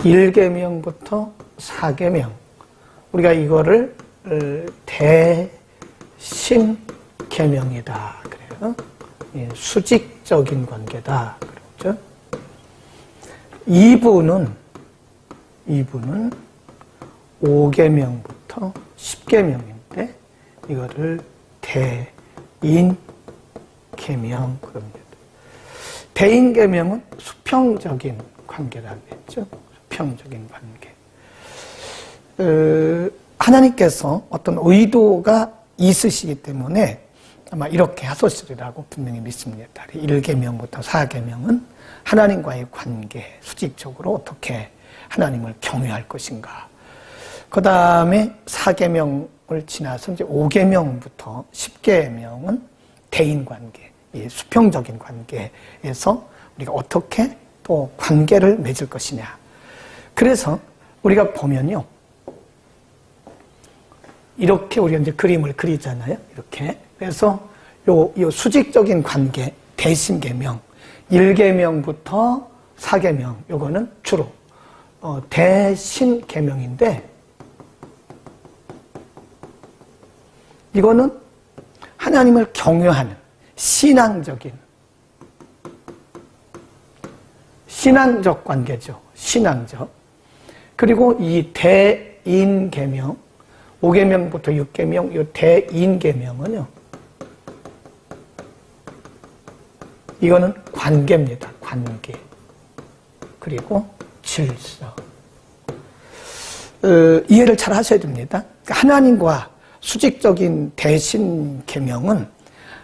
1계명부터 4계명, 우리가 이거를 대신계명이다 그래요. 예, 수직적인 관계다 그렇죠. 2부는 5계명부터 10계명인데 이거를 대인계명 그럽니다. 대인계명은 수평적인 관계라고 했죠. 수평적인 관계. 하나님께서 어떤 의도가 있으시기 때문에 아마 이렇게 하소서리라고 분명히 믿습니다. 1계명부터 4계명은 하나님과의 관계, 수직적으로 어떻게 하나님을 경외할 것인가. 그 다음에 4계명을 지나서 이제 5계명부터 10계명은 대인관계, 수평적인 관계에서 우리가 어떻게 또 관계를 맺을 것이냐. 그래서 우리가 보면요. 이렇게 우리가 이제 그림을 그리잖아요. 이렇게. 그래서 요 수직적인 관계, 대신계명, 1계명부터 4계명, 요거는 주로 대신계명인데, 이거는 하나님을 경외하는 신앙적 관계죠. 신앙적. 그리고 이 대인계명, 5계명부터 6계명, 이 대인계명은요, 이거는 관계입니다. 관계. 그리고 질서. 이해를 잘 하셔야 됩니다. 하나님과 수직적인 대신계명은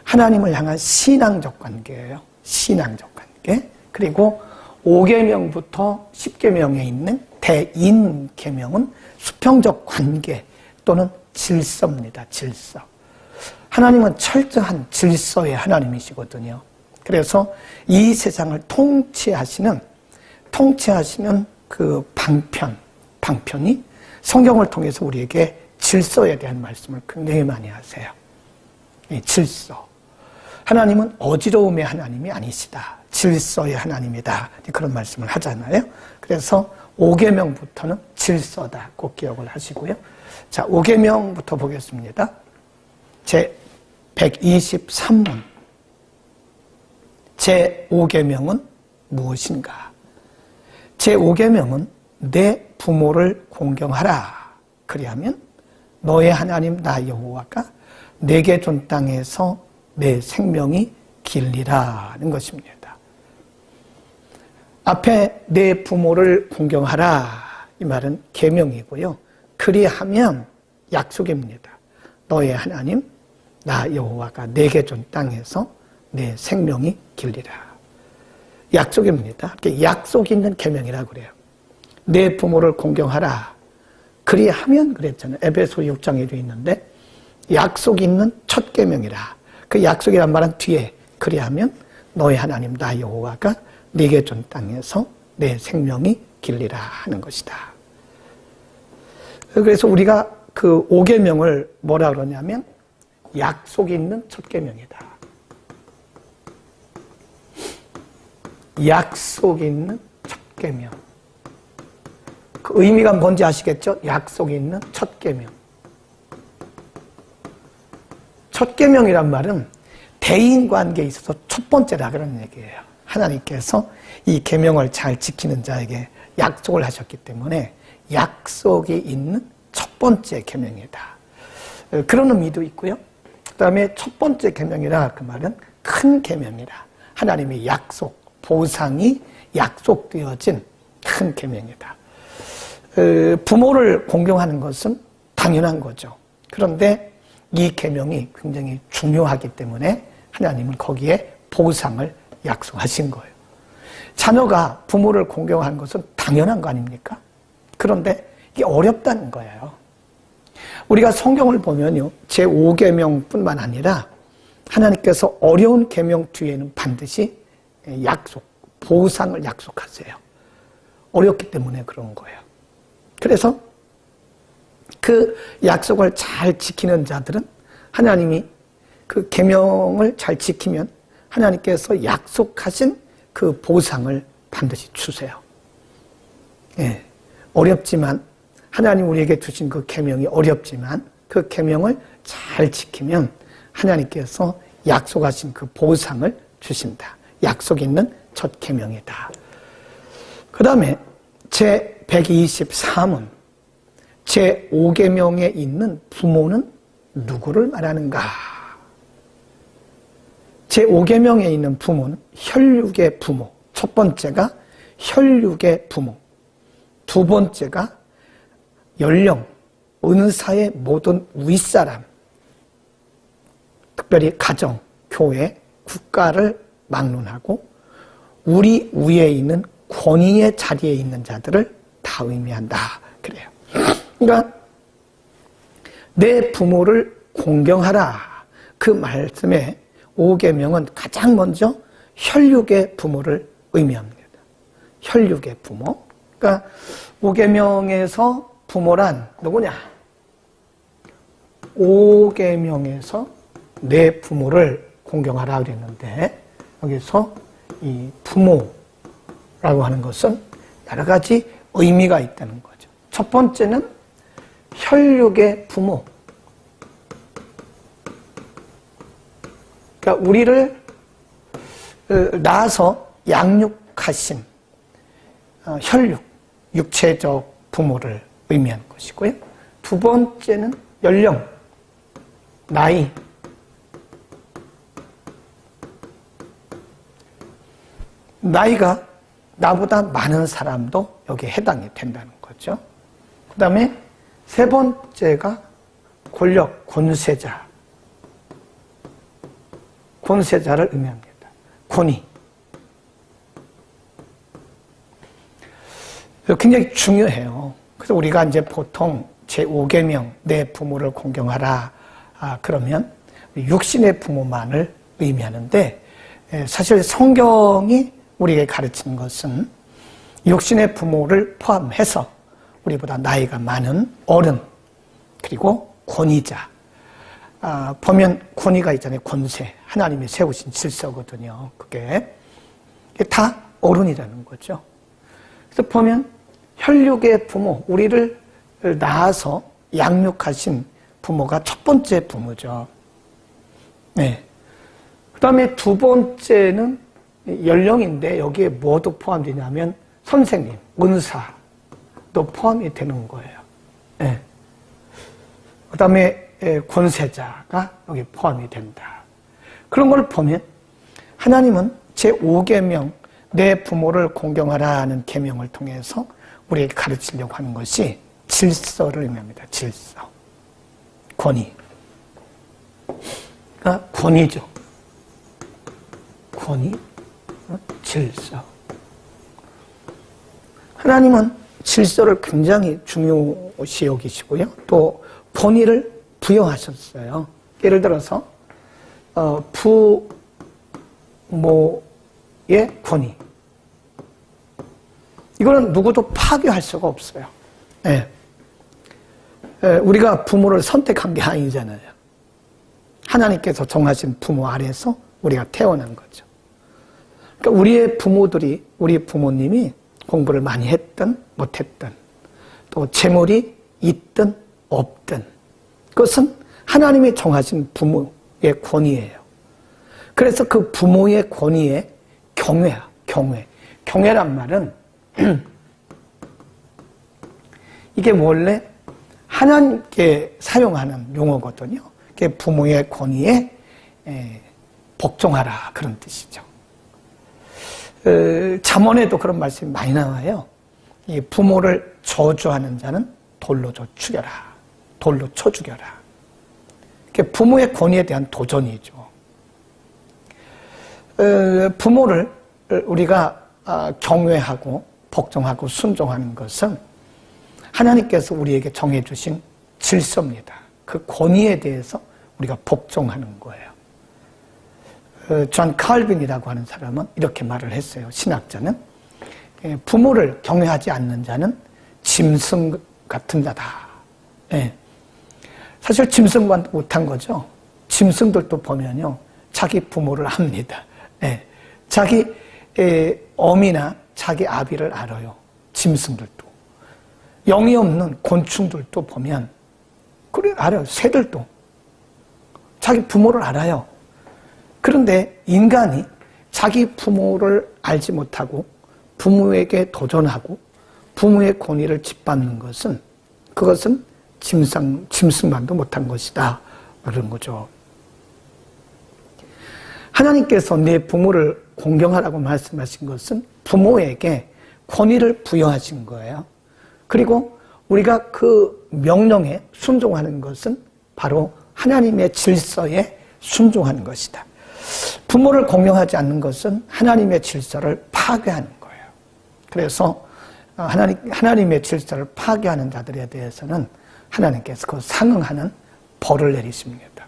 하나님을 향한 신앙적 관계예요. 신앙적 관계. 그리고 5계명부터 10계명에 있는 대인계명은 수평적 관계 또는 질서입니다. 질서. 하나님은 철저한 질서의 하나님이시거든요. 그래서 이 세상을 통치하시는 그 방편이 성경을 통해서 우리에게 질서에 대한 말씀을 굉장히 많이 하세요. 이 질서. 하나님은 어지러움의 하나님이 아니시다. 질서의 하나님이다. 그런 말씀을 하잖아요. 그래서 5계명부터는 질서다. 꼭 기억을 하시고요. 자, 5계명부터 보겠습니다. 제 123문. 제 5계명은 무엇인가? 제 5계명은 내 부모를 공경하라. 그리하면 너의 하나님 나 여호와가 내게 준 땅에서 내 생명이 길리라는 것입니다. 앞에 내 부모를 공경하라 이 말은 계명이고요. 그리하면 약속입니다. 너의 하나님 나 여호와가 내게 준 땅에서 내 생명이 길리라. 약속입니다. 약속 있는 계명이라고 그래요. 내 부모를 공경하라. 그리하면 그랬잖아요. 에베소 6장에 되어 있는데 약속 있는 첫 계명이라. 그 약속이란 말은 뒤에 그리하면 너의 하나님 나 여호와가 네게 준 땅에서 내 생명이 길리라 하는 것이다. 그래서 우리가 그 5계명을 뭐라 그러냐면 약속 있는 첫 계명이다. 약속 있는 첫 계명. 그 의미가 뭔지 아시겠죠? 약속 있는 첫 계명. 첫 계명이란 말은 대인 관계에 있어서 첫 번째라 그런 얘기예요. 하나님께서 이 계명을 잘 지키는 자에게 약속을 하셨기 때문에 약속이 있는 첫 번째 계명이다. 그런 의미도 있고요. 그다음에 첫 번째 계명이라 그 말은 큰 계명이라. 하나님의 약속, 보상이 약속되어진 큰 계명이다. 부모를 공경하는 것은 당연한 거죠. 그런데 이 계명이 굉장히 중요하기 때문에 하나님은 거기에 보상을 약속하신 거예요. 자녀가 부모를 공경하는 것은 당연한 거 아닙니까? 그런데 이게 어렵다는 거예요. 우리가 성경을 보면요, 제5계명뿐만 아니라 하나님께서 어려운 계명 뒤에는 반드시 약속, 보상을 약속하세요. 어렵기 때문에 그런 거예요. 그래서 그 약속을 잘 지키는 자들은 하나님이 그 계명을 잘 지키면 하나님께서 약속하신 그 보상을 반드시 주세요. 예, 어렵지만 하나님 우리에게 주신 그 계명이 어렵지만 그 계명을 잘 지키면 하나님께서 약속하신 그 보상을 주신다. 약속 있는 첫 계명이다. 그 다음에 제123문 제5계명에 있는 부모는 누구를 말하는가? 제5계명에 있는 부모는 혈육의 부모. 첫 번째가 혈육의 부모. 두 번째가 연령, 은사의 모든 윗사람. 특별히 가정, 교회, 국가를 막론하고 우리 위에 있는 권위의 자리에 있는 자들을 다 의미한다. 그래요. 그러니까 내 부모를 공경하라. 그 말씀에 5계명은 가장 먼저 혈육의 부모를 의미합니다. 혈육의 부모. 그러니까 5계명에서 부모란 누구냐? 5계명에서 내 부모를 공경하라 그랬는데 여기서 이 부모라고 하는 것은 여러 가지 의미가 있다는 거죠. 첫 번째는 혈육의 부모. 그러니까 우리를 낳아서 양육하신 혈육, 육체적 부모를 의미하는 것이고요. 두 번째는 연령, 나이. 나이가 나보다 많은 사람도 여기에 해당이 된다는 거죠. 그 다음에 세 번째가 권력, 권세자. 권세자를 의미합니다. 권위. 굉장히 중요해요. 그래서 우리가 이제 보통 제5계명, 내 부모를 공경하라. 그러면 육신의 부모만을 의미하는데 사실 성경이 우리에게 가르치는 것은 육신의 부모를 포함해서 우리보다 나이가 많은 어른, 그리고 권위자. 보면 권위가 있잖아요. 권세. 하나님이 세우신 질서거든요. 그게 다 어른이라는 거죠. 그래서 보면 혈육의 부모, 우리를 낳아서 양육하신 부모가 첫 번째 부모죠. 네. 그 다음에 두 번째는 연령인데 여기에 뭐도 포함되냐면 선생님, 은사도 포함이 되는 거예요. 네. 그 다음에 권세자가 여기 포함이 된다. 그런 걸 보면 하나님은 제5계명 내 부모를 공경하라는 계명을 통해서 우리에게 가르치려고 하는 것이 질서를 의미합니다. 질서. 권위. 그러니까 권위죠. 권위, 질서. 하나님은 질서를 굉장히 중요시 여기시고요. 또 권위를 부여하셨어요. 예를 들어서 부모의 권위. 이거는 누구도 파괴할 수가 없어요. 네. 우리가 부모를 선택한 게 아니잖아요. 하나님께서 정하신 부모 아래서 우리가 태어난 거죠. 그러니까 우리의 부모들이, 우리 부모님이 공부를 많이 했든 못했든 또 재물이 있든 없든 그것은 하나님이 정하신 부모의 권위예요. 그래서 그 부모의 권위에 경외야, 경외. 경외란 말은 이게 원래 하나님께 사용하는 용어거든요. 그게 부모의 권위에 복종하라 그런 뜻이죠. 잠언에도 그런 말씀이 많이 나와요. 이 부모를 저주하는 자는 돌로 죽여라. 돌로 쳐 죽여라. 그게 부모의 권위에 대한 도전이죠. 부모를 우리가 경외하고 복종하고 순종하는 것은 하나님께서 우리에게 정해주신 질서입니다. 그 권위에 대해서 우리가 복종하는 거예요. 존 칼빈이라고 하는 사람은 이렇게 말을 했어요. 신학자는 부모를 경외하지 않는 자는 짐승 같은 자다. 예. 사실 짐승과 못한 거죠. 짐승들도 보면요, 자기 부모를 압니다. 예. 자기 어미나 자기 아비를 알아요. 짐승들도. 영이 없는 곤충들도 보면 그래 알아요. 새들도 자기 부모를 알아요. 그런데 인간이 자기 부모를 알지 못하고 부모에게 도전하고 부모의 권위를 짓밟는 것은 그것은 짐승만도 못한 것이다. 그런 거죠. 하나님께서 내 부모를 공경하라고 말씀하신 것은 부모에게 권위를 부여하신 거예요. 그리고 우리가 그 명령에 순종하는 것은 바로 하나님의 질서에 순종하는 것이다. 부모를 공경하지 않는 것은 하나님의 질서를 파괴하는 거예요. 그래서 하나님의 질서를 파괴하는 자들에 대해서는 하나님께서 그 상응하는 벌을 내리십니다.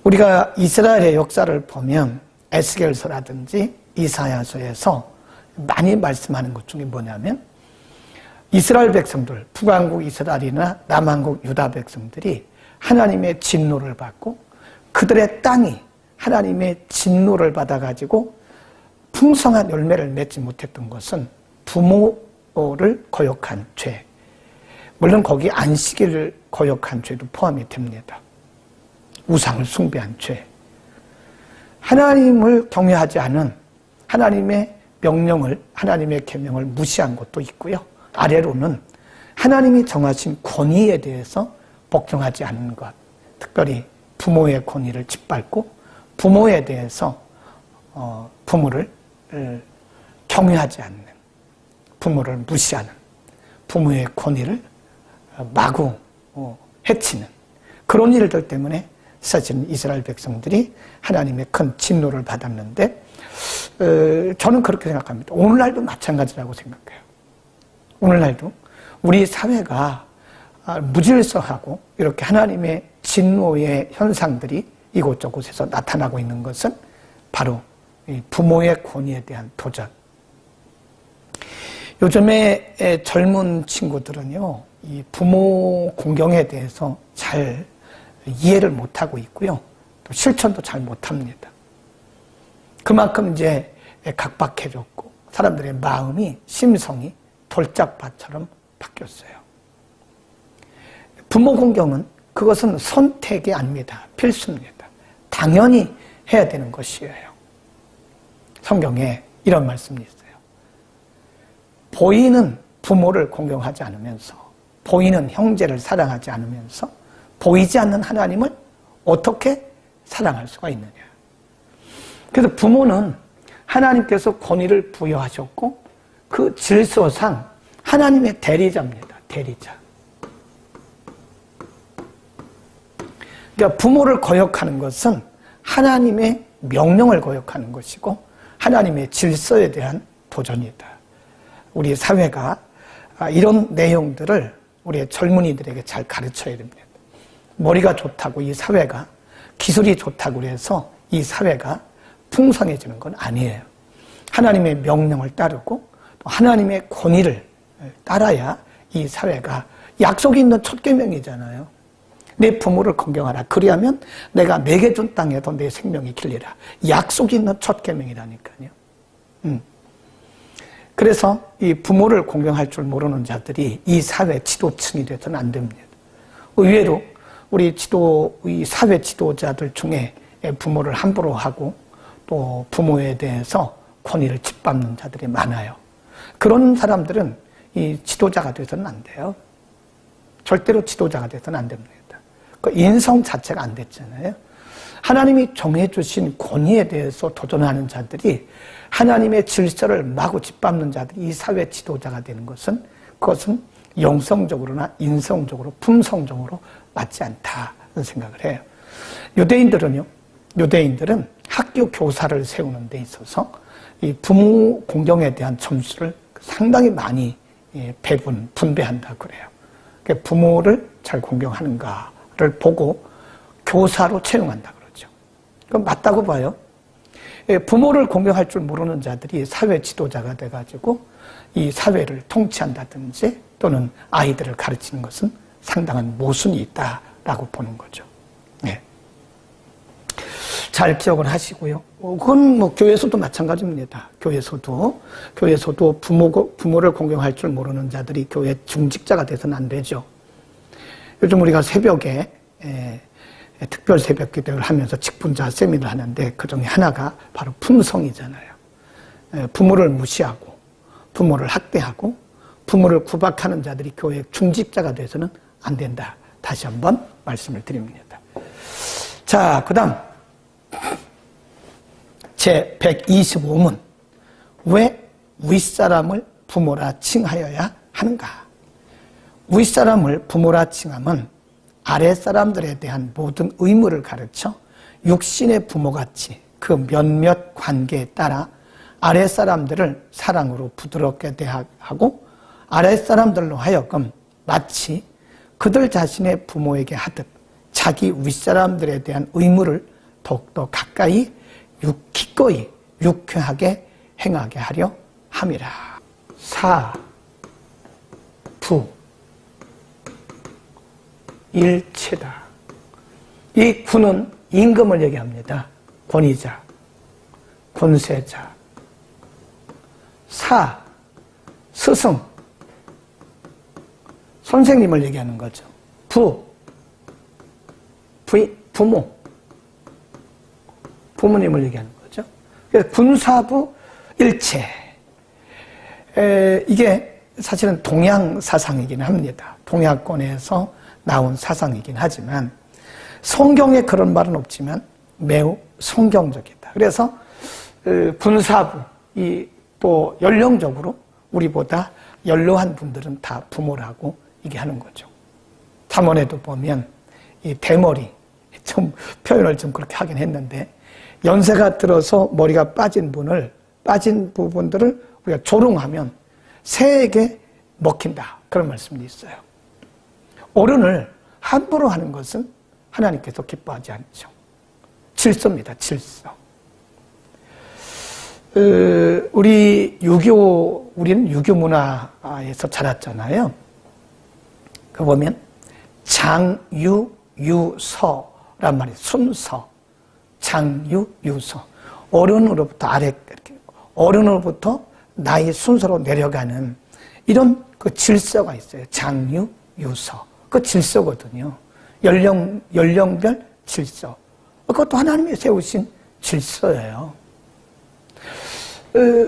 우리가 이스라엘의 역사를 보면 에스겔서라든지 이사야서에서 많이 말씀하는 것 중에 뭐냐면 이스라엘 백성들, 북왕국 이스라엘이나 남왕국 유다 백성들이 하나님의 진노를 받고 그들의 땅이 하나님의 진노를 받아가지고 풍성한 열매를 맺지 못했던 것은 부모를 거역한 죄, 물론 거기 안식일을 거역한 죄도 포함이 됩니다. 우상을 숭배한 죄, 하나님을 경외하지 않은 하나님의 명령을, 하나님의 계명을 무시한 것도 있고요. 아래로는 하나님이 정하신 권위에 대해서 복종하지 않는 것, 특별히 부모의 권위를 짓밟고 부모에 대해서 부모를 경외하지 않는, 부모를 무시하는, 부모의 권위를 마구 해치는 그런 일들 때문에 사실은 이스라엘 백성들이 하나님의 큰 진노를 받았는데 저는 그렇게 생각합니다. 오늘날도 마찬가지라고 생각해요. 오늘날도 우리 사회가 무질서하고 이렇게 하나님의 진노의 현상들이 이곳저곳에서 나타나고 있는 것은 바로 부모의 권위에 대한 도전. 요즘에 젊은 친구들은요, 이 부모 공경에 대해서 잘 이해를 못하고 있고요. 또 실천도 잘 못합니다. 그만큼 이제 각박해졌고 사람들의 마음이, 심성이 돌짝밭처럼 바뀌었어요. 부모 공경은 그것은 선택이 아닙니다. 필수입니다. 당연히 해야 되는 것이에요. 성경에 이런 말씀이 있어요. 보이는 부모를 공경하지 않으면서, 보이는 형제를 사랑하지 않으면서 보이지 않는 하나님을 어떻게 사랑할 수가 있느냐. 그래서 부모는 하나님께서 권위를 부여하셨고 그 질서상 하나님의 대리자입니다. 대리자. 그러니까 부모를 거역하는 것은 하나님의 명령을 거역하는 것이고 하나님의 질서에 대한 도전이다. 우리 사회가 이런 내용들을 우리의 젊은이들에게 잘 가르쳐야 됩니다. 머리가 좋다고 이 사회가, 기술이 좋다고 해서 이 사회가 풍성해지는 건 아니에요. 하나님의 명령을 따르고 또 하나님의 권위를 따라야 이 사회가, 약속이 있는 첫 계명이잖아요. 내 부모를 공경하라. 그리하면 내가 내게 준 땅에도 내 생명이 길리라. 약속이 있는 첫 계명이라니까요. 그래서 이 부모를 공경할 줄 모르는 자들이 이 사회 지도층이 돼서는 안 됩니다. 의외로 우리 이 사회 지도자들 중에 부모를 함부로 하고 또 부모에 대해서 권위를 짓밟는 자들이 많아요. 그런 사람들은 이 지도자가 돼서는 안 돼요. 절대로 지도자가 돼서는 안 됩니다. 그 인성 자체가 안 됐잖아요. 하나님이 정해주신 권위에 대해서 도전하는 자들이, 하나님의 질서를 마구 짓밟는 자들이 이 사회 지도자가 되는 것은, 그것은 영성적으로나 인성적으로, 품성적으로 맞지 않다는 생각을 해요. 유대인들은 학교 교사를 세우는 데 있어서 이 부모 공경에 대한 점수를 상당히 많이 분배한다고 그래요. 그러니까 부모를 잘 공경하는가를 보고 교사로 채용한다 그러죠. 그건 맞다고 봐요. 부모를 공경할 줄 모르는 자들이 사회 지도자가 돼가지고 이 사회를 통치한다든지 또는 아이들을 가르치는 것은 상당한 모순이 있다라고 보는 거죠. 네. 잘 기억을 하시고요. 그건 뭐 교회에서도 마찬가지입니다. 교회에서도 부모를 공경할 줄 모르는 자들이 교회 중직자가 돼서는 안 되죠. 요즘 우리가 새벽에 특별 새벽 기도를 하면서 직분자 세미를 하는데 그 중에 하나가 바로 품성이잖아요. 부모를 무시하고 부모를 학대하고 부모를 구박하는 자들이 교회 중직자가 돼서는 안 된다. 다시 한번 말씀을 드립니다. 자, 그 다음 제 125문 왜 윗사람을 부모라 칭하여야 하는가? 윗사람을 부모라 칭함은 아랫사람들에 대한 모든 의무를 가르쳐 육신의 부모같이 그 몇몇 관계에 따라 아랫사람들을 사랑으로 부드럽게 대하고 아랫사람들로 하여금 마치 그들 자신의 부모에게 하듯 자기 윗사람들에 대한 의무를 더욱더 가까이 기꺼이 유쾌하게 행하게 하려 함이라. 사, 부, 일체다. 이 구는 임금을 얘기합니다. 권위자, 권세자. 사, 스승, 선생님을 얘기하는 거죠. 부모, 부모님을 얘기하는 거죠. 그래서 군사부 일체. 이게 사실은 동양 사상이긴 합니다. 동양권에서 나온 사상이긴 하지만 성경에 그런 말은 없지만 매우 성경적이다. 그래서 군사부, 또 연령적으로 우리보다 연로한 분들은 다 부모라고 얘기하는 거죠. 잠언에도 보면 이 대머리, 좀 표현을 좀 그렇게 하긴 했는데 연세가 들어서 머리가 빠진 부분들을 우리가 조롱하면 새에게 먹힌다. 그런 말씀이 있어요. 어른을 함부로 하는 것은 하나님께서 기뻐하지 않죠. 질서입니다. 질서. 우리는 유교 문화에서 자랐잖아요. 그 보면 장유, 유서란 말이 순서. 장유, 유서. 어른으로부터 어른으로부터 나이 순서로 내려가는 이런 그 질서가 있어요. 장유, 유서. 그 질서거든요. 연령별 질서. 그것도 하나님이 세우신 질서예요.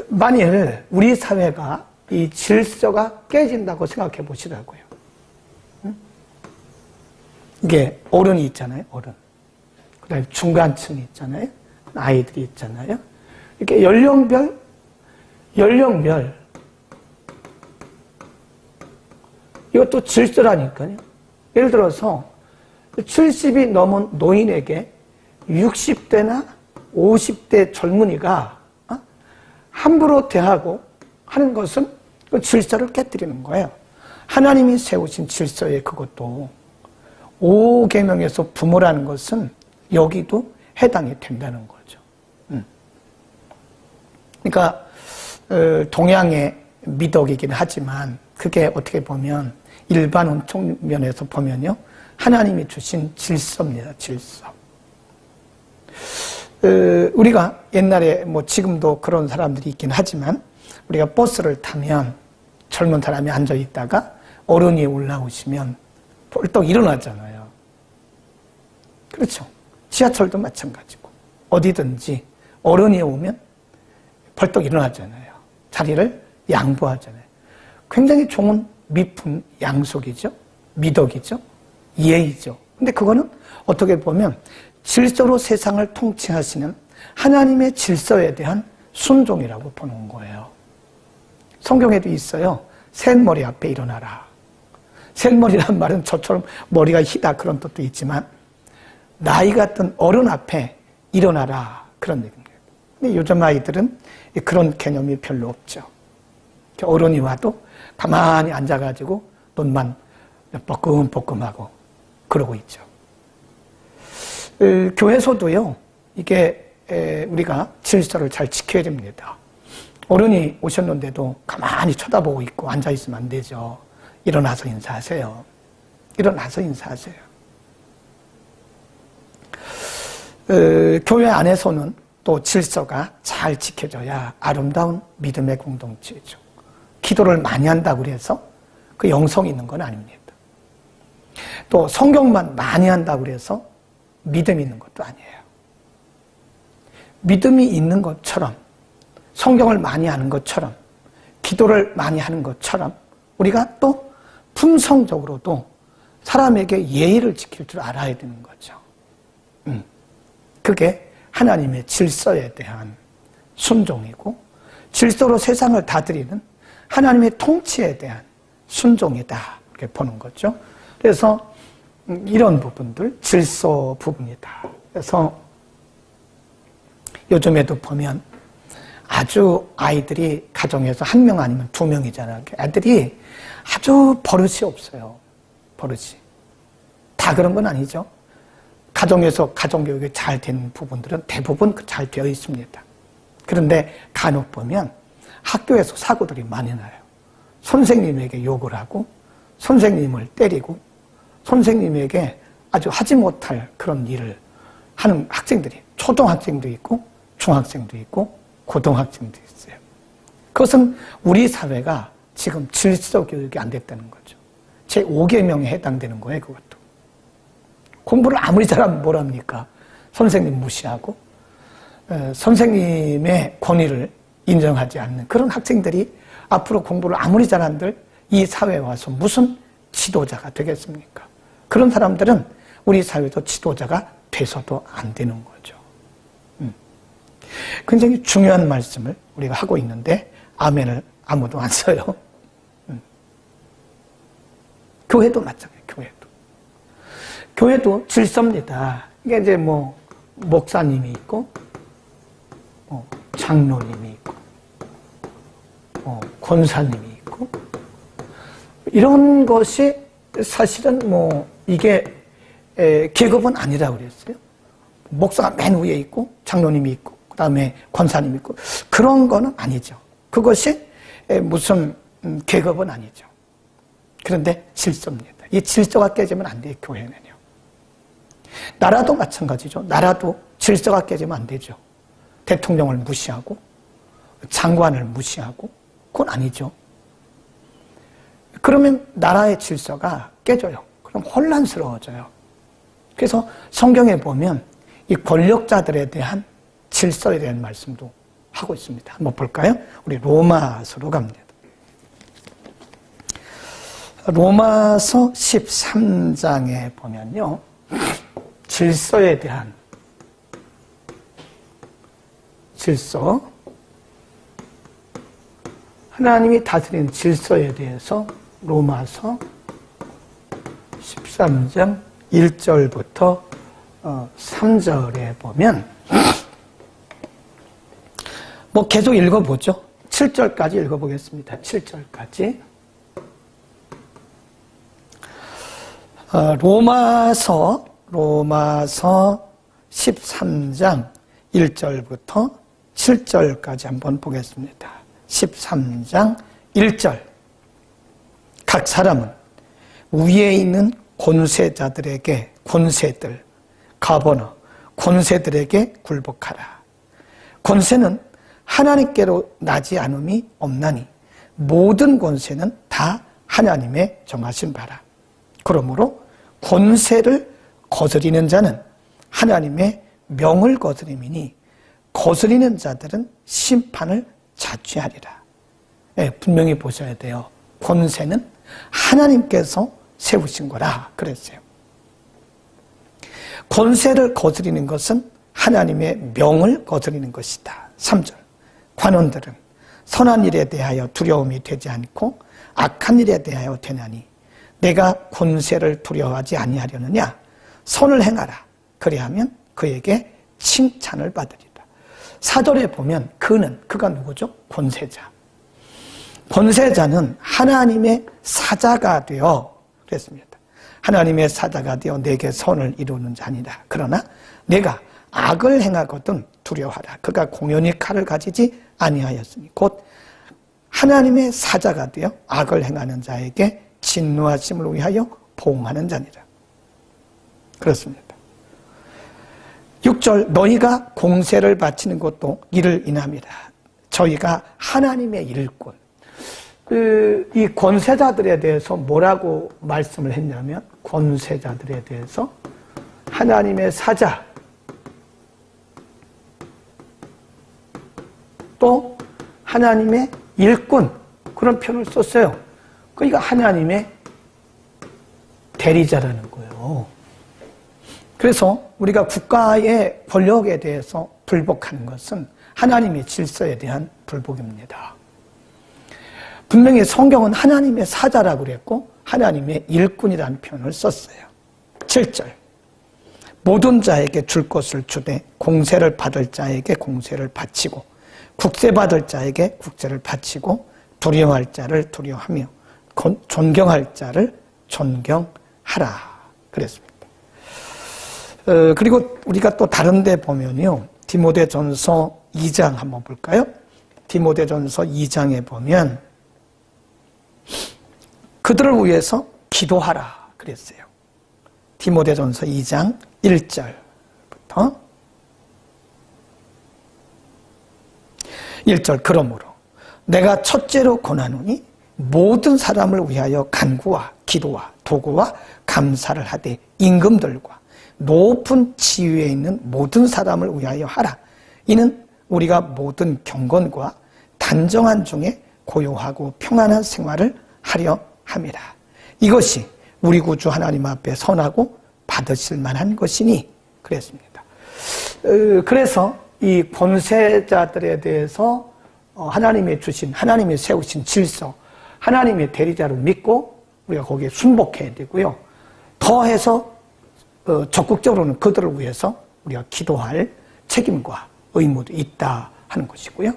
만일 우리 사회가 이 질서가 깨진다고 생각해 보시라고요. 이게 어른이 있잖아요. 어른. 그 다음에 중간층이 있잖아요. 아이들이 있잖아요. 이렇게 연령별 이것도 질서라니까요. 예를 들어서 70이 넘은 노인에게 60대나 50대 젊은이가 함부로 대하고 하는 것은 그 질서를 깨뜨리는 거예요. 하나님이 세우신 질서에 그것도 5계명에서 부모라는 것은 여기도 해당이 된다는 거죠. 그러니까 동양의 미덕이긴 하지만 그게 어떻게 보면 일반 원칙 면에서 보면요. 하나님이 주신 질서입니다. 질서. 우리가 옛날에 지금도 그런 사람들이 있긴 하지만 우리가 버스를 타면 젊은 사람이 앉아 있다가 어른이 올라오시면 벌떡 일어나잖아요. 그렇죠. 지하철도 마찬가지고 어디든지 어른이 오면 벌떡 일어나잖아요. 자리를 양보하잖아요. 굉장히 좋은 미품 양속이죠. 미덕이죠. 예의죠. 근데 그거는 어떻게 보면 질서로 세상을 통치하시는 하나님의 질서에 대한 순종이라고 보는 거예요. 성경에도 있어요. 샌머리 앞에 일어나라. 샌머리란 말은 저처럼 머리가 희다 그런 뜻도 있지만 나이 같은 어른 앞에 일어나라 그런 얘기입니다. 근데 요즘 아이들은 그런 개념이 별로 없죠. 어른이 와도 가만히 앉아가지고 눈만 뻐끔뻐끔하고 그러고 있죠. 교회에서도요, 이게 우리가 질서를 잘 지켜야 됩니다. 어른이 오셨는데도 가만히 쳐다보고 있고 앉아있으면 안 되죠. 일어나서 인사하세요. 일어나서 인사하세요. 교회 안에서는 또 질서가 잘 지켜져야 아름다운 믿음의 공동체죠. 기도를 많이 한다고 해서 그 영성이 있는 건 아닙니다. 또 성경만 많이 한다고 해서 믿음이 있는 것도 아니에요. 믿음이 있는 것처럼, 성경을 많이 하는 것처럼, 기도를 많이 하는 것처럼 우리가 또 품성적으로도 사람에게 예의를 지킬 줄 알아야 되는 거죠. 그게 하나님의 질서에 대한 순종이고, 질서로 세상을 다스리는 하나님의 통치에 대한 순종이다, 이렇게 보는 거죠. 그래서 이런 부분들, 질서 부분이다. 그래서 요즘에도 보면 아주 아이들이 가정에서 1명 아니면 2명이잖아요. 애들이 아주 버릇이 없어요. 버릇이. 다 그런 건 아니죠. 가정에서 가정교육이 잘 된 부분들은 대부분 잘 되어 있습니다. 그런데 간혹 보면 학교에서 사고들이 많이 나요. 선생님에게 욕을 하고, 선생님을 때리고, 선생님에게 아주 하지 못할 그런 일을 하는 학생들이, 초등학생도 있고 중학생도 있고 고등학생도 있어요. 그것은 우리 사회가 지금 질서 교육이 안 됐다는 거죠. 제5계명에 해당되는 거예요. 그것도. 공부를 아무리 잘하면 뭐랍니까? 선생님 무시하고 선생님의 권위를 인정하지 않는 그런 학생들이 앞으로 공부를 아무리 잘한들 이 사회에 와서 무슨 지도자가 되겠습니까? 그런 사람들은 우리 사회도 지도자가 돼서도 안 되는 거죠. 굉장히 중요한 말씀을 우리가 하고 있는데 아멘을 아무도 안 써요. 교회도 마찬가지예요. 교회도 질서입니다. 이게 이제 뭐 목사님이 있고 장로님이 있고 권사님이 있고 이런 것이 사실은 뭐 이게 계급은 아니라고 그랬어요. 목사가 맨 위에 있고 장로님이 있고 그 다음에 권사님이 있고 그런 거는 아니죠. 그것이 무슨 계급은 아니죠. 그런데 질서입니다. 이 질서가 깨지면 안 돼요. 교회는요. 나라도 마찬가지죠. 나라도 질서가 깨지면 안 되죠. 대통령을 무시하고 장관을 무시하고 그건 아니죠. 그러면 나라의 질서가 깨져요. 그럼 혼란스러워져요. 그래서 성경에 보면 이 권력자들에 대한 질서에 대한 말씀도 하고 있습니다. 한번 볼까요? 우리 로마서로 갑니다. 로마서 13장에 보면요. 질서에 대한 질서, 하나님이 다스리는 질서에 대해서 로마서 13장 1절부터 3절에 보면 뭐 계속 읽어보죠. 7절까지 읽어보겠습니다. 7절까지. 로마서 13장 1절부터 7절까지 한번 보겠습니다. 13장 1절. 각 사람은 위에 있는 권세자들에게, 권세들, 가버너, 권세들에게 굴복하라. 권세는 하나님께로 나지 않음이 없나니 모든 권세는 다 하나님의 정하신 바라. 그러므로 권세를 거스리는 자는 하나님의 명을 거스림이니 거스리는 자들은 심판을 자취하리라. 네, 분명히 보셔야 돼요. 권세는 하나님께서 세우신 거라 그랬어요. 권세를 거스리는 것은 하나님의 명을 거스리는 것이다. 3절. 관원들은 선한 일에 대하여 두려움이 되지 않고 악한 일에 대하여 되나니 내가 권세를 두려워하지 아니하려느냐? 선을 행하라. 그리하면 그에게 칭찬을 받으리라. 4절에 보면 그가 누구죠? 권세자. 권세자는 하나님의 사자가 되어 그랬습니다. 하나님의 사자가 되어 내게 선을 이루는 자니라. 그러나 내가 악을 행하거든 두려워하라. 그가 공연히 칼을 가지지 아니하였으니 곧 하나님의 사자가 되어 악을 행하는 자에게 진노하심을 위하여 보응하는 자니라. 그렇습니다. 6절 너희가 공세를 바치는 것도 이를 인함이라. 저희가 하나님의 일꾼. 이 권세자들에 대해서 뭐라고 말씀을 했냐면 권세자들에 대해서 하나님의 사자 또 하나님의 일꾼 그런 표현을 썼어요. 그러니까 하나님의 대리자라는 거예요. 그래서 우리가 국가의 권력에 대해서 불복하는 것은 하나님의 질서에 대한 불복입니다. 분명히 성경은 하나님의 사자라고 그랬고 하나님의 일꾼이라는 표현을 썼어요. 7절 모든 자에게 줄 것을 주되 공세를 받을 자에게 공세를 바치고 국세받을 자에게 국세를 바치고 두려워할 자를 두려워하며 존경할 자를 존경하라 그랬습니다. 그리고 우리가 또 다른 데 보면요. 디모데전서 2장 한번 볼까요? 디모데전서 2장에 보면 그들을 위해서 기도하라 그랬어요. 디모데전서 2장 1절부터 1절 그러므로 내가 첫째로 권하노니 모든 사람을 위하여 간구와 기도와 도구와 감사를 하되 임금들과 높은 지위에 있는 모든 사람을 위하여 하라. 이는 우리가 모든 경건과 단정한 중에 고요하고 평안한 생활을 하려 함이라. 이것이 우리 구주 하나님 앞에 선하고 받으실 만한 것이니 그랬습니다. 그래서 이 권세자들에 대해서 하나님이 주신 하나님이 세우신 질서 하나님의 대리자로 믿고 우리가 거기에 순복해야 되고요. 더해서 적극적으로는 그들을 위해서 우리가 기도할 책임과 의무도 있다 하는 것이고요.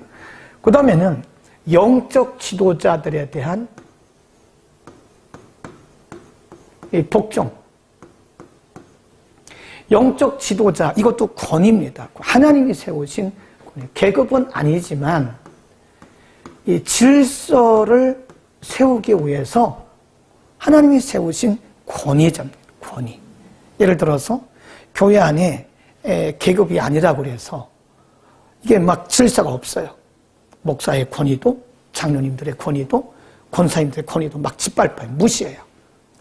그 다음에는 영적 지도자들에 대한 이 복종. 영적 지도자, 이것도 권위입니다. 하나님이 세우신 권위. 계급은 아니지만 이 질서를 세우기 위해서 하나님이 세우신 권위자입니다. 권위. 예를 들어서 교회 안에 계급이 아니라고 그래서 이게 막 질서가 없어요. 목사의 권위도 장로님들의 권위도 권사님들의 권위도 막 짓밟아요. 무시해요.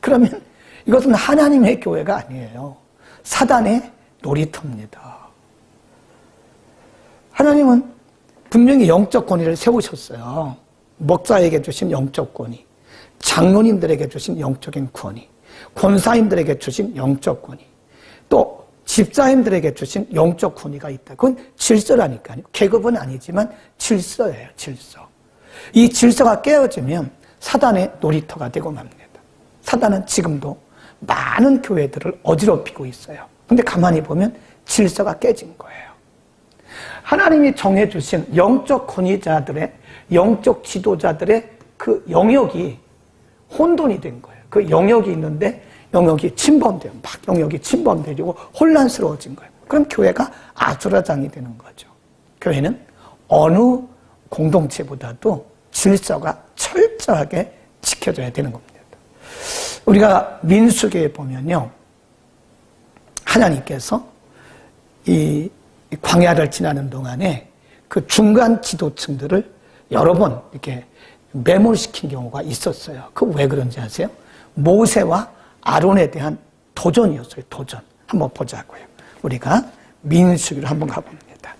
그러면 이것은 하나님의 교회가 아니에요. 사단의 놀이터입니다. 하나님은 분명히 영적 권위를 세우셨어요. 목사에게 주신 영적 권위, 장로님들에게 주신 영적인 권위, 권사님들에게 주신 영적 권위, 또 집사님들에게 주신 영적 권위가 있다. 그건 질서라니까요. 계급은 아니지만 질서예요. 질서. 이 질서가 깨어지면 사단의 놀이터가 되고 맙니다. 사단은 지금도 많은 교회들을 어지럽히고 있어요. 근데 가만히 보면 질서가 깨진 거예요. 하나님이 정해주신 영적 권위자들의 영적 지도자들의 그 영역이 혼돈이 된 거예요. 그 영역이 있는데 영역이 침범돼요. 막 영역이 침범되고 혼란스러워진 거예요. 그럼 교회가 아수라장이 되는 거죠. 교회는 어느 공동체보다도 질서가 철저하게 지켜져야 되는 겁니다. 우리가 민수기에 보면요. 하나님께서 이 광야를 지나는 동안에 그 중간 지도층들을 여러 번 이렇게 매몰시킨 경우가 있었어요. 그 왜 그런지 아세요? 모세와 아론에 대한 도전이었어요. 도전. 한번 보자고요. 우리가 민수기로 한번 가봅니다.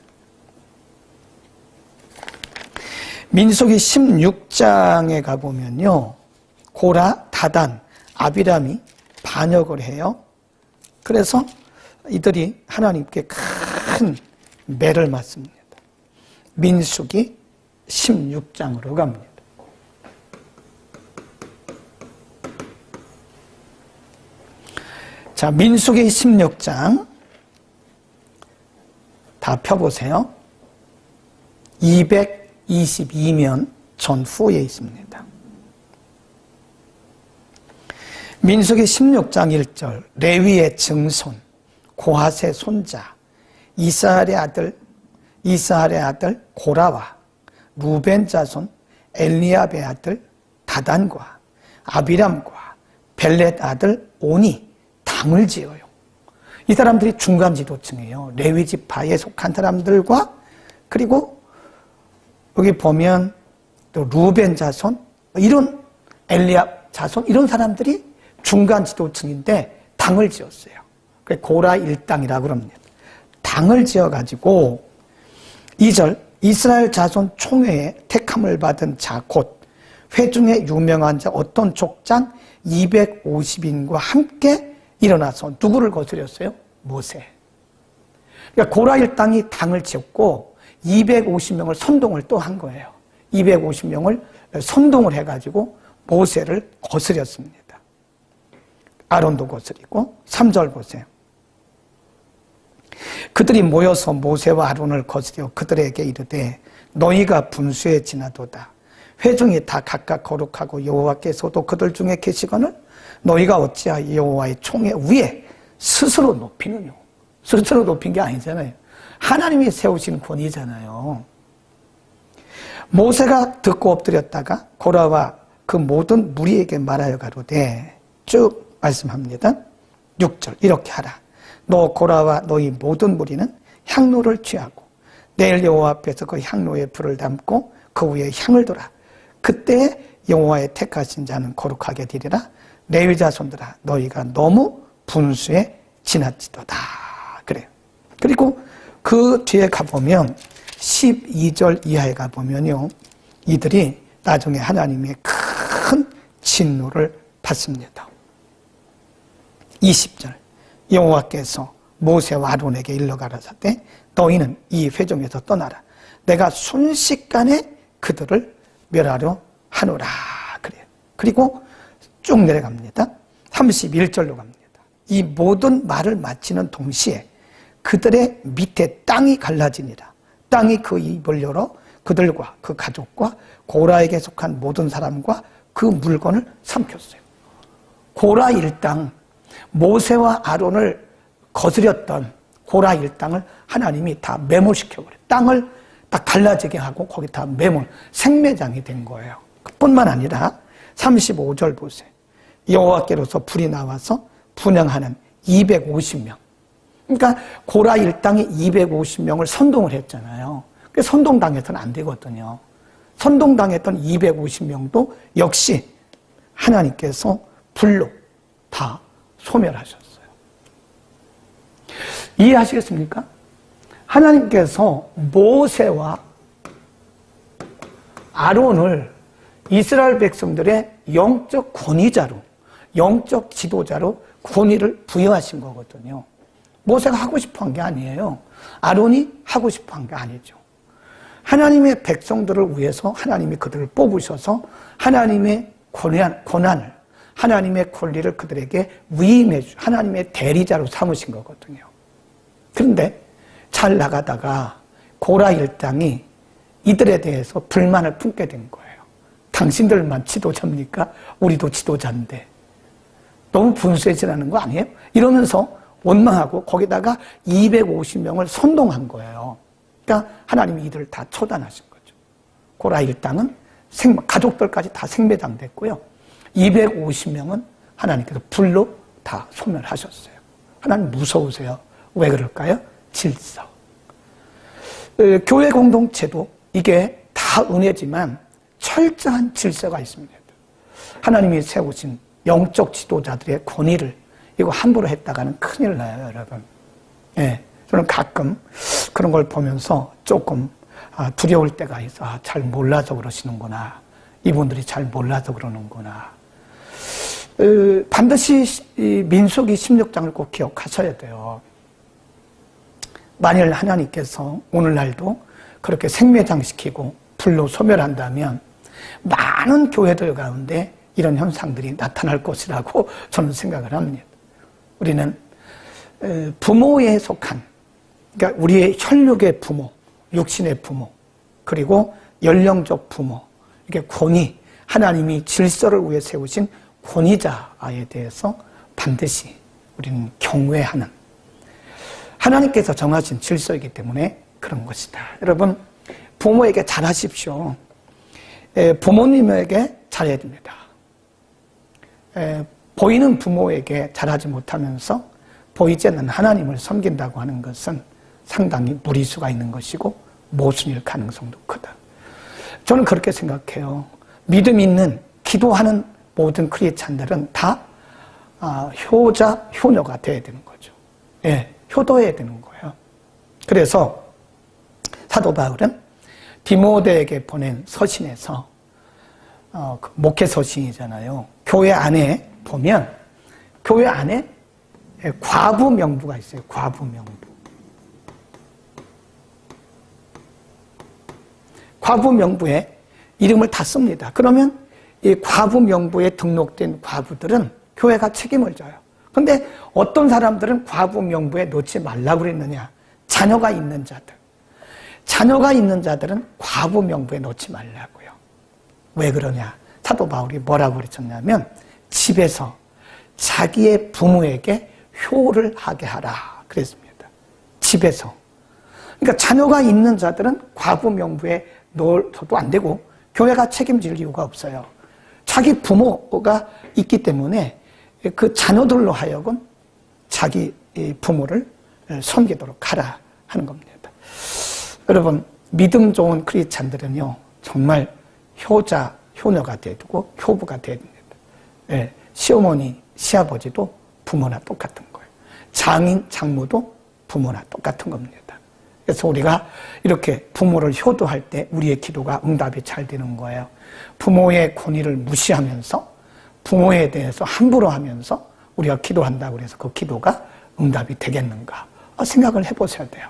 민수기 16장에 가보면요. 고라, 다단, 아비람이 반역을 해요. 그래서 이들이 하나님께 큰 매를 맞습니다. 민수기 16장으로 갑니다. 자, 민수기 16장 다 펴보세요. 222면 전후에 있습니다. 민수기 16장 1절 레위의 증손 고핫의 손자 이스라엘의 아들 고라와 루벤 자손 엘리압의 아들 다단과 아비람과 벨렛 아들 온이 당을 지어요. 이 사람들이 중간 지도층이에요. 레위 지파에 속한 사람들과, 그리고 여기 보면 또 루벤 자손, 이런 엘리압 자손, 이런 사람들이 중간 지도층인데 당을 지었어요. 그래서 고라 일당이라고 그럽니다. 당을 지어가지고 2절 이스라엘 자손 총회에 택함을 받은 자 곧 회중에 유명한 자 어떤 족장 250인과 함께 일어나서 누구를 거스렸어요? 모세. 그러니까 고라 일당이 당을 지었고 250명을 선동을 또 한 거예요. 250명을 선동을 해가지고 모세를 거스렸습니다. 아론도 거스리고 3절 보세요. 그들이 모여서 모세와 아론을 거스려 그들에게 이르되 너희가 분수에 지나도다. 회중이 다 각각 거룩하고 여호와께서도 그들 중에 계시거늘 너희가 어찌하여 여호와의 총회 위에 스스로 높이느냐. 스스로 높인 게 아니잖아요. 하나님이 세우신 권위잖아요. 모세가 듣고 엎드렸다가 고라와 그 모든 무리에게 말하여 가로되 쭉 말씀합니다. 6절 이렇게 하라. 너 고라와 너희 모든 무리는 향로를 취하고 내일 여호와 앞에서 그 향로에 불을 담고 그 위에 향을 둬라. 그때 여호와의 택하신 자는 거룩하게 되리라. 레위 자손들아 너희가 너무 분수에 지났지도다. 그래요. 그리고 그 뒤에 가보면 12절 이하에 가보면요. 이들이 나중에 하나님의 큰 진노를 받습니다. 20절 여호와께서 모세와 아론에게 일러 가라사대 너희는 이 회중에서 떠나라. 내가 순식간에 그들을 멸하려 하노라. 그래요. 그리고 쭉 내려갑니다. 31절로 갑니다. 이 모든 말을 마치는 동시에 그들의 밑에 땅이 갈라지니라. 땅이 그 입을 열어 그들과 그 가족과 고라에게 속한 모든 사람과 그 물건을 삼켰어요. 고라 일당, 모세와 아론을 거스렸던 고라 일당을 하나님이 다 매몰시켜버려요. 땅을 딱 갈라지게 하고 거기 다 매몰, 생매장이 된 거예요. 그뿐만 아니라 35절 보세요. 여호와께로서 불이 나와서 분향하는 250명. 그러니까 고라 일당이 250명을 선동을 했잖아요. 선동당해서는 안 되거든요. 선동당했던 250명도 역시 하나님께서 불로 다 소멸하셨어요. 이해하시겠습니까? 하나님께서 모세와 아론을 이스라엘 백성들의 영적 권위자로, 영적 지도자로 권위를 부여하신 거거든요. 모세가 하고 싶어 한 게 아니에요. 아론이 하고 싶어 한 게 아니죠. 하나님의 백성들을 위해서 하나님이 그들을 뽑으셔서 하나님의 권한을, 하나님의 권리를 그들에게 위임해 주, 하나님의 대리자로 삼으신 거거든요. 그런데 잘 나가다가 고라 일당이 이들에 대해서 불만을 품게 된 거예요. 당신들만 지도자입니까? 우리도 지도자인데. 너무 분수에 지나는 거 아니에요? 이러면서 원망하고 거기다가 250명을 선동한 거예요. 그러니까 하나님이 이들을 다 처단하신 거죠. 고라 일당은 가족들까지 다 생매장됐고요. 250명은 하나님께서 불로 다 소멸하셨어요. 하나님 무서우세요. 왜 그럴까요? 질서. 교회 공동체도 이게 다 은혜지만 철저한 질서가 있습니다. 하나님이 세우신 영적 지도자들의 권위를 이거 함부로 했다가는 큰일 나요, 여러분. 예, 저는 가끔 그런 걸 보면서 조금 두려울 때가 있어. 잘 몰라서 그러시는구나. 이분들이 잘 몰라서 그러는구나. 반드시 민수기 16장을 꼭 기억하셔야 돼요. 만일 하나님께서 오늘날도 그렇게 생매장시키고 불로 소멸한다면 많은 교회들 가운데 이런 현상들이 나타날 것이라고 저는 생각을 합니다. 우리는 부모에 속한, 그러니까 우리의 혈육의 부모, 육신의 부모, 그리고 연령적 부모, 이게 권위, 하나님이 질서를 위해 세우신 권위자에 대해서 반드시 우리는 경외하는, 하나님께서 정하신 질서이기 때문에 그런 것이다. 여러분, 부모에게 잘하십시오. 부모님에게 잘해야 됩니다. 보이는 부모에게 잘하지 못하면서 보이지 않는 하나님을 섬긴다고 하는 것은 상당히 무리수가 있는 것이고 모순일 가능성도 크다. 저는 그렇게 생각해요. 믿음 있는 기도하는 모든 크리스찬들은 다 효자, 효녀가 돼야 되는 거죠. 예, 효도해야 되는 거예요. 그래서 사도 바울은 디모데에게 보낸 서신에서 그 목회 서신이잖아요. 교회 안에 보면 교회 안에 과부 명부가 있어요. 과부 명부. 과부 명부에 이름을 다 씁니다. 그러면 이 과부 명부에 등록된 과부들은 교회가 책임을 져요. 그런데 어떤 사람들은 과부 명부에 넣지 말라고 그랬느냐? 자녀가 있는 자들. 자녀가 있는 자들은 과부 명부에 넣지 말라고요. 왜 그러냐? 사도 바울이 뭐라고 그랬었냐면 집에서 자기의 부모에게 효를 하게 하라 그랬습니다. 집에서. 그러니까 자녀가 있는 자들은 과부 명부에 넣어도 안 되고 교회가 책임질 이유가 없어요. 자기 부모가 있기 때문에 그 자녀들로 하여금 자기 부모를 섬기도록 하라 하는 겁니다. 여러분, 믿음 좋은 크리스찬들은요, 정말 효자, 효녀가 되고 효부가 돼야 됩니다. 예, 시어머니, 시아버지도 부모나 똑같은 거예요. 장인, 장모도 부모나 똑같은 겁니다. 그래서 우리가 이렇게 부모를 효도할 때 우리의 기도가 응답이 잘 되는 거예요. 부모의 권위를 무시하면서 부모에 대해서 함부로 하면서 우리가 기도한다고 해서 그 기도가 응답이 되겠는가 생각을 해보셔야 돼요.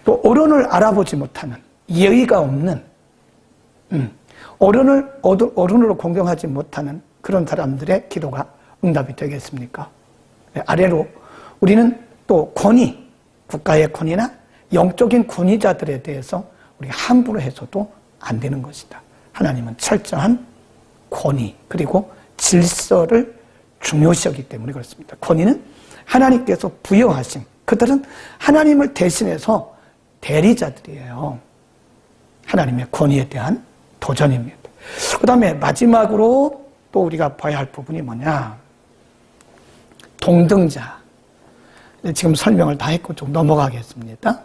또 어른을 알아보지 못하는 예의가 없는 어른으로 공경하지 못하는 그런 사람들의 기도가 응답이 되겠습니까? 아래로 우리는 또 권위, 국가의 권위나 영적인 권위자들에 대해서 우리가 함부로 해서도 안 되는 것이다. 하나님은 철저한 권위 그리고 질서를 중요시하기 때문에 그렇습니다. 권위는 하나님께서 부여하신, 그들은 하나님을 대신해서 대리자들이에요. 하나님의 권위에 대한 도전입니다. 그 다음에 마지막으로 또 우리가 봐야 할 부분이 뭐냐? 동등자. 지금 설명을 다 했고 좀 넘어가겠습니다.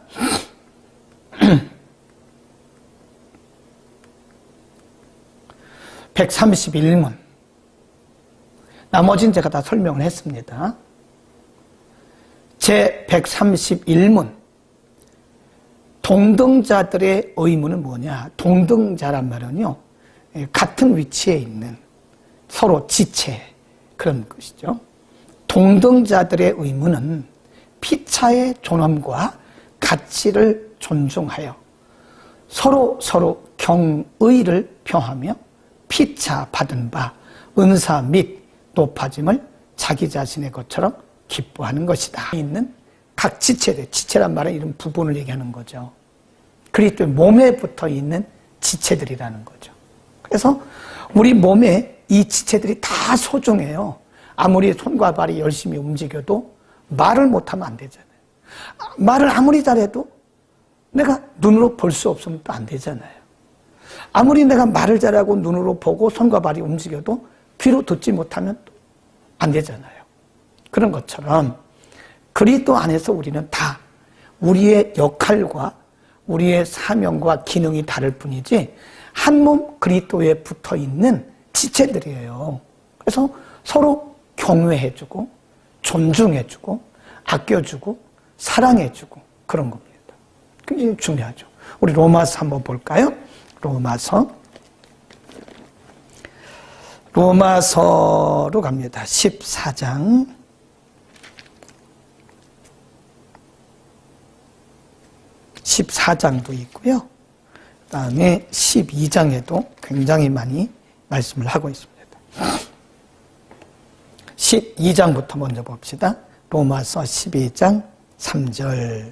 131문. 나머지는 제가 다 설명을 했습니다. 제 131문. 동등자들의 의무는 뭐냐? 동등자란 말은요, 같은 위치에 있는 서로 지체, 그런 것이죠. 동등자들의 의무는 피차의 존엄과 가치를 존중하여 서로 경의를 표하며 피차 받은 바 은사 및 높아짐을 자기 자신의 것처럼 기뻐하는 것이다. 있는 각 지체들, 지체란 말은 이런 부분을 얘기하는 거죠. 그리스도의 몸에 붙어 있는 지체들이라는 거죠. 그래서 우리 몸에 이 지체들이 다 소중해요. 아무리 손과 발이 열심히 움직여도 말을 못하면 안 되잖아요. 말을 아무리 잘해도 내가 눈으로 볼 수 없으면 또 안 되잖아요. 아무리 내가 말을 잘하고 눈으로 보고 손과 발이 움직여도 귀로 듣지 못하면 또 안 되잖아요. 그런 것처럼 그리스도 안에서 우리는 다 우리의 역할과 우리의 사명과 기능이 다를 뿐이지 한 몸 그리스도에 붙어 있는 지체들이에요. 그래서 서로 경외해주고 존중해주고 아껴주고 사랑해주고 그런 겁니다. 굉장히 중요하죠. 우리 로마서 한번 볼까요? 로마서로 갑니다. 14장 14장도 있고요. 그 다음에 12장에도 굉장히 많이 말씀을 하고 있습니다. 12장부터 먼저 봅시다. 로마서 12장 3절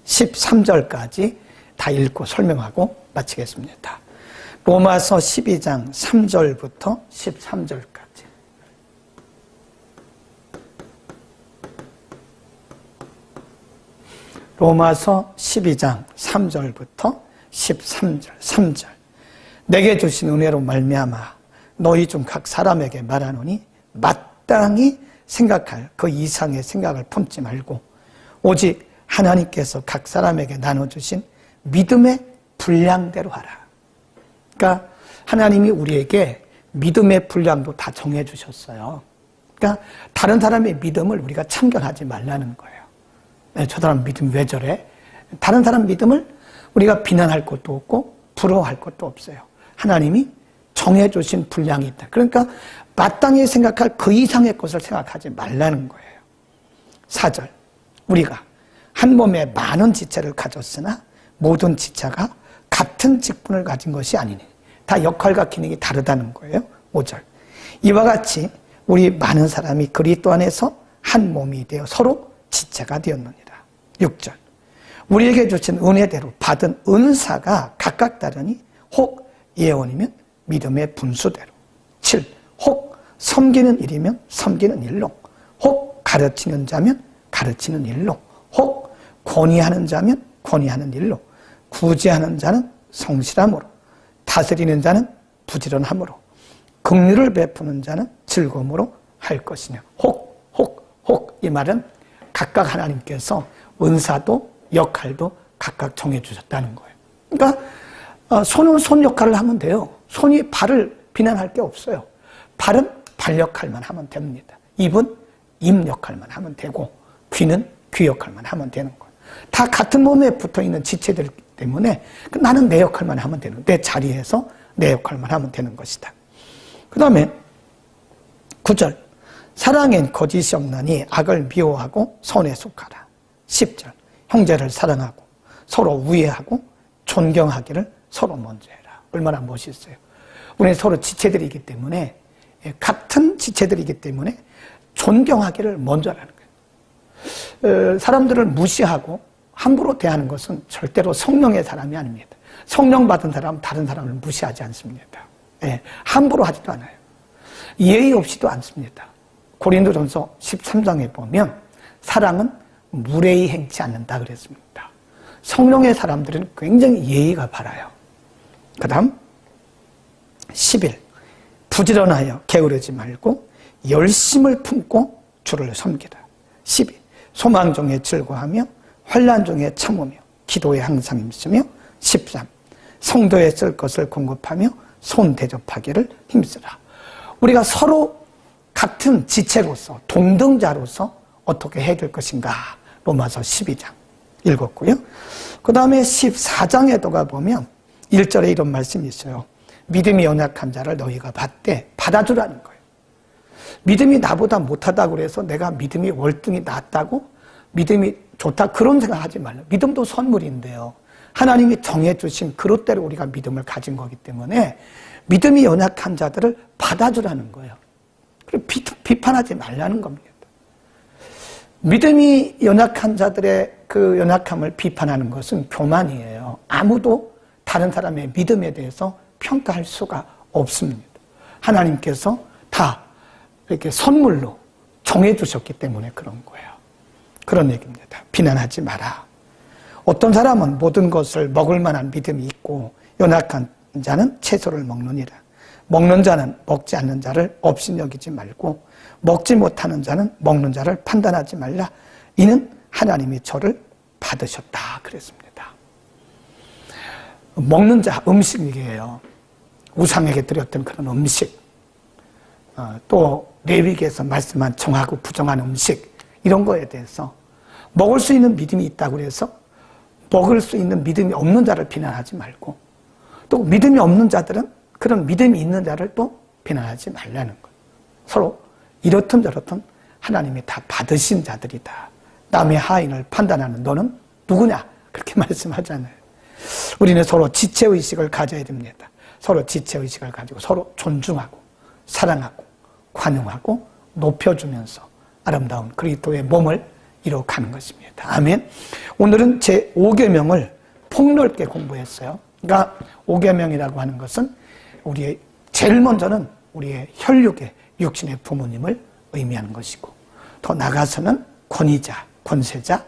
13절까지 다 읽고 설명하고 마치겠습니다. 로마서 12장 3절부터 13절까지. 로마서 12장 3절부터 13절 3절. 내게 주신 은혜로 말미암아 너희 중 각 사람에게 말하노니 마땅히 생각할 그 이상의 생각을 품지 말고 오직 하나님께서 각 사람에게 나눠주신 믿음의 분량대로 하라. 그러니까 하나님이 우리에게 믿음의 분량도 다 정해주셨어요. 그러니까 다른 사람의 믿음을 우리가 참견하지 말라는 거예요. 저 사람 믿음 왜 저래? 다른 사람 믿음을 우리가 비난할 것도 없고 부러워할 것도 없어요. 하나님이 정해주신 분량이 있다. 그러니까 마땅히 생각할 그 이상의 것을 생각하지 말라는 거예요. 4절, 우리가 한 몸에 많은 지체를 가졌으나 모든 지체가 같은 직분을 가진 것이 아니니 다 역할과 기능이 다르다는 거예요. 5절, 이와 같이 우리 많은 사람이 그리스도 안에서 한 몸이 되어 서로 지체가 되었느니라. 6절, 우리에게 주신 은혜대로 받은 은사가 각각 다르니 혹 예언이면 믿음의 분수대로, 7, 혹 섬기는 일이면 섬기는 일로, 혹 가르치는 자면 가르치는 일로, 혹 권위하는 자면 권위하는 일로, 구제하는 자는 성실함으로, 다스리는 자는 부지런함으로, 긍휼을 베푸는 자는 즐거움으로 할 것이냐. 혹 이 말은 각각 하나님께서 은사도 역할도 각각 정해주셨다는 거예요. 그러니까 손은 손 역할을 하면 돼요. 손이 발을 비난할 게 없어요. 발은 발 역할만 하면 됩니다. 입은 입 역할만 하면 되고 귀는 귀 역할만 하면 되는 거예요. 다 같은 몸에 붙어있는 지체들 때문에 나는 내 역할만 하면 되는, 내 자리에서 내 역할만 하면 되는 것이다. 그 다음에 9절, 사랑엔 거짓이 없나니 악을 미워하고 선에 속하라. 10절, 형제를 사랑하고 서로 우애하고 존경하기를 서로 먼저 해라. 얼마나 멋있어요. 우리는 서로 지체들이기 때문에, 같은 지체들이기 때문에 존경하기를 먼저 하라는 거예요. 사람들을 무시하고 함부로 대하는 것은 절대로 성령의 사람이 아닙니다. 성령 받은 사람은 다른 사람을 무시하지 않습니다. 함부로 하지도 않아요. 예의 없이도 않습니다. 고린도전서 13장에 보면 사랑은 무례히 행치 않는다 그랬습니다. 성령의 사람들은 굉장히 예의가 바라요. 그 다음 11, 부지런하여 게으르지 말고 열심을 품고 주를 섬기라. 12, 소망 중에 즐거워하며 환난 중에 참으며 기도에 항상 힘쓰며. 13, 성도에 쓸 것을 공급하며 손 대접하기를 힘쓰라. 우리가 서로 같은 지체로서 동등자로서 어떻게 해야 될 것인가, 로마서 12장 읽었고요. 그 다음에 14장에도 가보면 1절에 이런 말씀이 있어요. 믿음이 연약한 자를 너희가 받아주라는 거예요. 믿음이 나보다 못하다고 그래서 내가 믿음이 월등히 낫다고, 믿음이 좋다 그런 생각하지 말라. 믿음도 선물인데요, 하나님이 정해주신 그릇대로 우리가 믿음을 가진 거기 때문에 믿음이 연약한 자들을 받아주라는 거예요. 그리고 비판하지 말라는 겁니다. 믿음이 연약한 자들의 그 연약함을 비판하는 것은 교만이에요. 아무도 다른 사람의 믿음에 대해서 평가할 수가 없습니다. 하나님께서 다 이렇게 선물로 정해주셨기 때문에 그런 거예요. 그런 얘기입니다. 비난하지 마라. 어떤 사람은 모든 것을 먹을 만한 믿음이 있고 연약한 자는 채소를 먹느니라. 먹는 자는 먹지 않는 자를 업신여기지 말고 먹지 못하는 자는 먹는 자를 판단하지 말라. 이는 하나님이 저를 받으셨다 그랬습니다. 먹는 자, 음식이에요. 우상에게 드렸던 그런 음식, 또 레위기에서 말씀한 정하고 부정한 음식, 이런 거에 대해서 먹을 수 있는 믿음이 있다고 해서 먹을 수 있는 믿음이 없는 자를 비난하지 말고, 또 믿음이 없는 자들은 그런 믿음이 있는 자를 또 비난하지 말라는 거예요. 서로 이렇든 저렇든 하나님이 다 받으신 자들이다. 남의 하인을 판단하는 너는 누구냐? 그렇게 말씀하잖아요. 우리는 서로 지체의식을 가져야 됩니다. 서로 지체의식을 가지고 서로 존중하고 사랑하고 관용하고 높여주면서 아름다운 그리스도의 몸을 이뤄가는 것입니다. 아멘. 오늘은 제 5계명을 폭넓게 공부했어요. 그러니까 5계명이라고 하는 것은 우리의 제일 먼저는 우리의 혈육의 육신의 부모님을 의미하는 것이고, 더 나아가서는 권위자, 권세자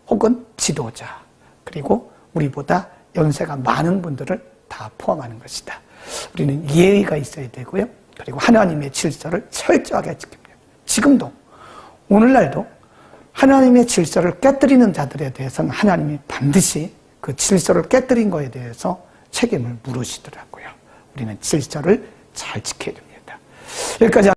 혹은 지도자, 그리고 우리보다 연세가 많은 분들을 다 포함하는 것이다. 우리는 예의가 있어야 되고요. 그리고 하나님의 질서를 철저하게 지킵니다. 지금도 오늘날도 하나님의 질서를 깨뜨리는 자들에 대해서는 하나님이 반드시 그 질서를 깨뜨린 것에 대해서 책임을 물으시더라고요. 우리는 질서를 잘 지켜야 됩니다. 여기까지